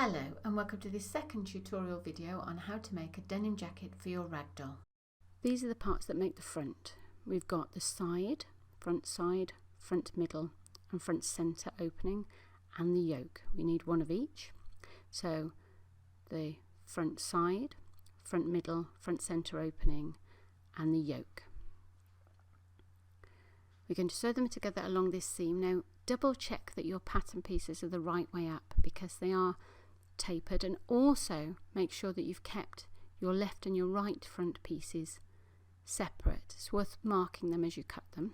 Hello and welcome to this second tutorial video on how to make a denim jacket for your ragdoll. These are the parts that make the front. We've got the side, front middle and front centre opening and the yoke. We need one of each. So the front side, front middle, front centre opening and the yoke. We're going to sew them together along this seam. Now double check that your pattern pieces are the right way up because they are tapered, and also make sure that you've kept your left and your right front pieces separate. It's worth marking them as you cut them.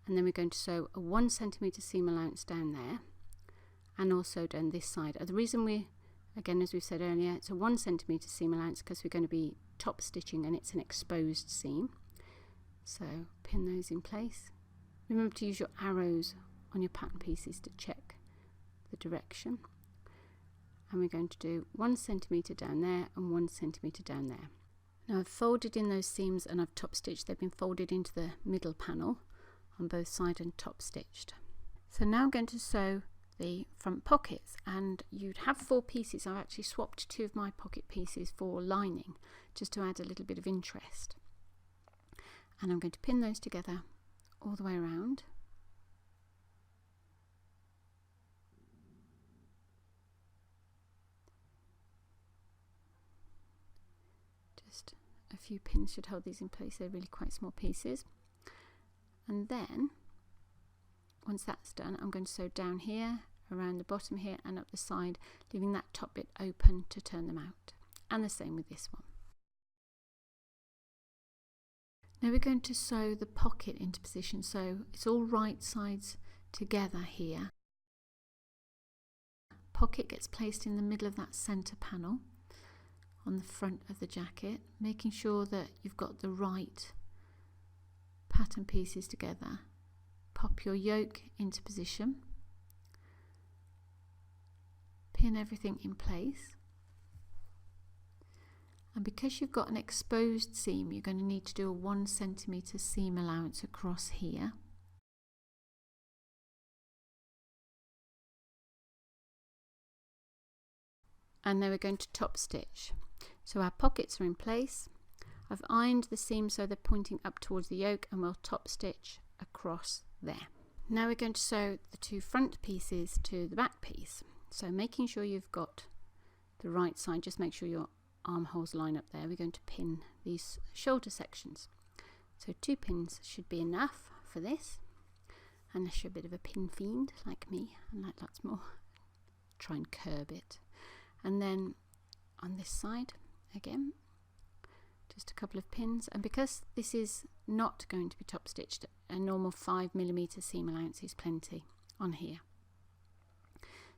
And then we're going to sew a 1 centimetre seam allowance down there and also down this side. The reason we, again as we said earlier, it's a 1 centimetre seam allowance because we're going to be top stitching and it's an exposed seam. So pin those in place. Remember to use your arrows on your pattern pieces to check the direction. And we're going to do 1 centimetre down there and 1 centimetre down there. Now I've folded in those seams and I've top stitched. They've been folded into the middle panel on both sides and top stitched. So now I'm going to sew the front pockets, and you'd have 4 pieces. I've actually swapped 2 of my pocket pieces for lining just to add a little bit of interest. And I'm going to pin those together all the way around. Just a few pins should hold these in place. They're really quite small pieces. And then once that's done, I'm going to sew down here, around the bottom here and up the side, leaving that top bit open to turn them out. And the same with this one. Now we're going to sew the pocket into position, so it's all right sides together here. Pocket gets placed in the middle of that centre panel on the front of the jacket, making sure that you've got the right pattern pieces together. Pop your yoke into position, pin everything in place. And because you've got an exposed seam, you're going to need to do a 1 centimetre seam allowance across here. And then we're going to top stitch. So our pockets are in place. I've ironed the seams so they're pointing up towards the yoke, and we'll top stitch across there. Now we're going to sew the 2 front pieces to the back piece. So making sure you've got the right side, just make sure your armholes line up there. We're going to pin these shoulder sections. So 2 pins should be enough for this, unless you're a bit of a pin fiend like me and like lots more. Try and curb it. And then on this side again, just a couple of pins, and because this is not going to be top stitched, a normal 5mm seam allowance is plenty on here.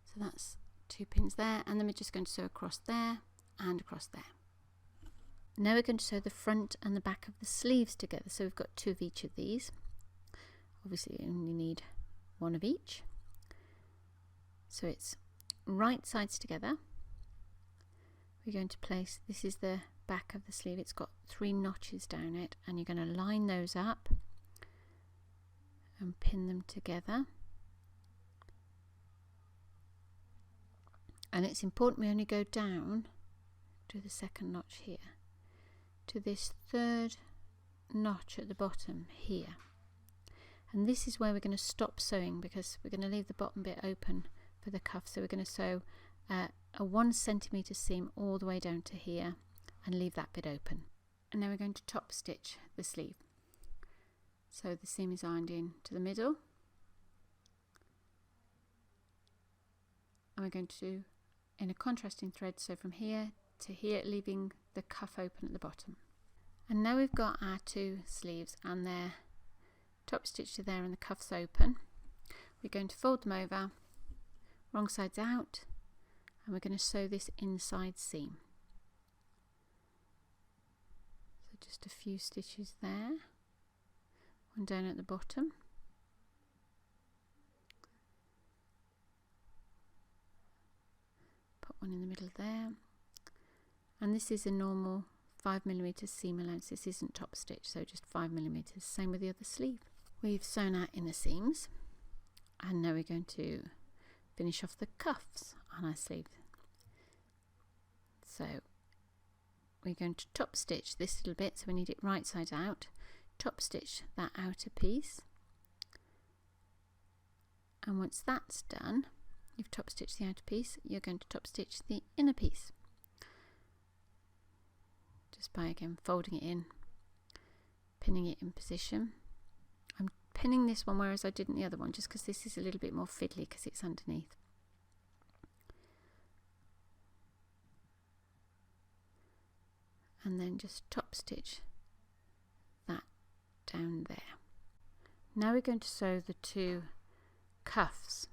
So that's 2 pins there, and then we're just going to sew across there and across there. Now we're going to sew the front and the back of the sleeves together. So we've got 2 of each of these. Obviously you only need 1 of each. So it's right sides together. We're going to place, this is the back of the sleeve, it's got 3 notches down it, and you're going to line those up and pin them together. And it's important we only go down to the 2nd notch here, to this 3rd notch at the bottom here. And this is where we're going to stop sewing, because we're going to leave the bottom bit open for the cuff. So we're going to sew a 1 centimetre seam all the way down to here and leave that bit open. And now we're going to top stitch the sleeve. So the seam is ironed in to the middle, and we're going to do in a contrasting thread, so from here to here, leaving the cuff open at the bottom. And now we've got our 2 sleeves and they're top stitched to there and the cuffs open. We're going to fold them over, wrong sides out, and we're going to sew this inside seam. So just a few stitches there, one down at the bottom. Put one in the middle there. And this is a normal 5mm seam allowance. This isn't top stitch, so just 5mm. Same with the other sleeve. We've sewn our inner seams, and now we're going to finish off the cuffs on our sleeve. So we're going to top stitch this little bit, so we need it right side out, top stitch that outer piece, and once that's done, you've top stitched the outer piece, you're going to top stitch the inner piece, just by again folding it in, pinning it in position. I'm pinning this one whereas I didn't the other one, just because this is a little bit more fiddly because it's underneath. And then just top stitch that down there. Now we're going to sew the two cuffs.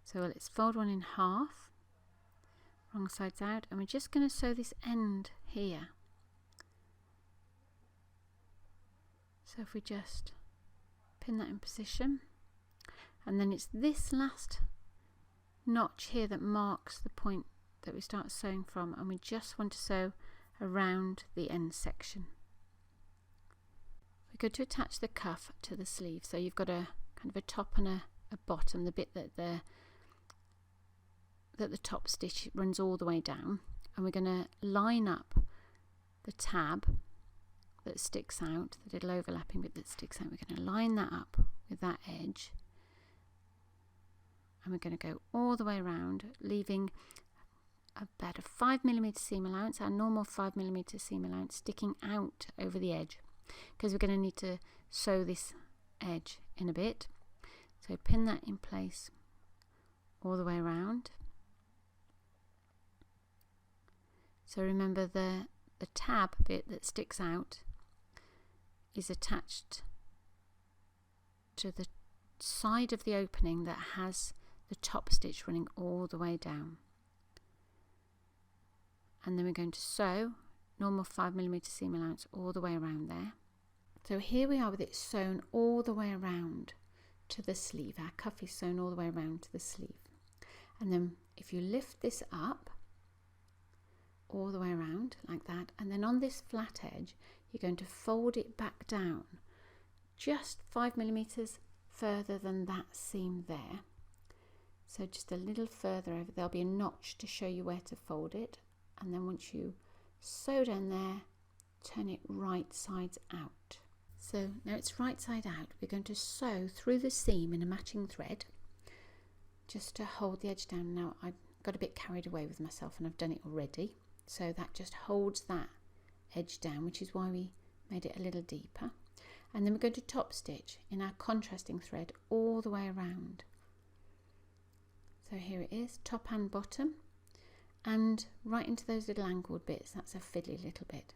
So let's fold one in half, wrong sides out, and we're just going to sew this end here. So if we just pin that in position, and then it's this last notch here that marks the point that we start sewing from, and we just want to sew around the end section. We're going to attach the cuff to the sleeve, so you've got a kind of a top and a bottom, the bit that the top stitch runs all the way down, and we're going to line up the tab that sticks out, the little overlapping bit that sticks out. We're going to line that up with that edge, and we're going to go all the way around, leaving about a 5mm seam allowance, our normal 5mm seam allowance, sticking out over the edge, because we're going to need to sew this edge in a bit. So pin that in place all the way around. So remember the tab bit that sticks out is attached to the side of the opening that has the top stitch running all the way down. And then we're going to sew normal 5mm seam allowance all the way around there. So here we are with it sewn all the way around to the sleeve. Our cuff is sewn all the way around to the sleeve. And then if you lift this up all the way around like that, and then on this flat edge you're going to fold it back down just 5mm further than that seam there. So just a little further over, there'll be a notch to show you where to fold it, and then once you sew down there, turn it right sides out. So now it's right side out. We're going to sew through the seam in a matching thread just to hold the edge down. Now I got a bit carried away with myself and I've done it already, so that just holds that edge down, which is why we made it a little deeper. And then we're going to top stitch in our contrasting thread all the way around. So here it is, top and bottom, and right into those little angled bits. That's a fiddly little bit.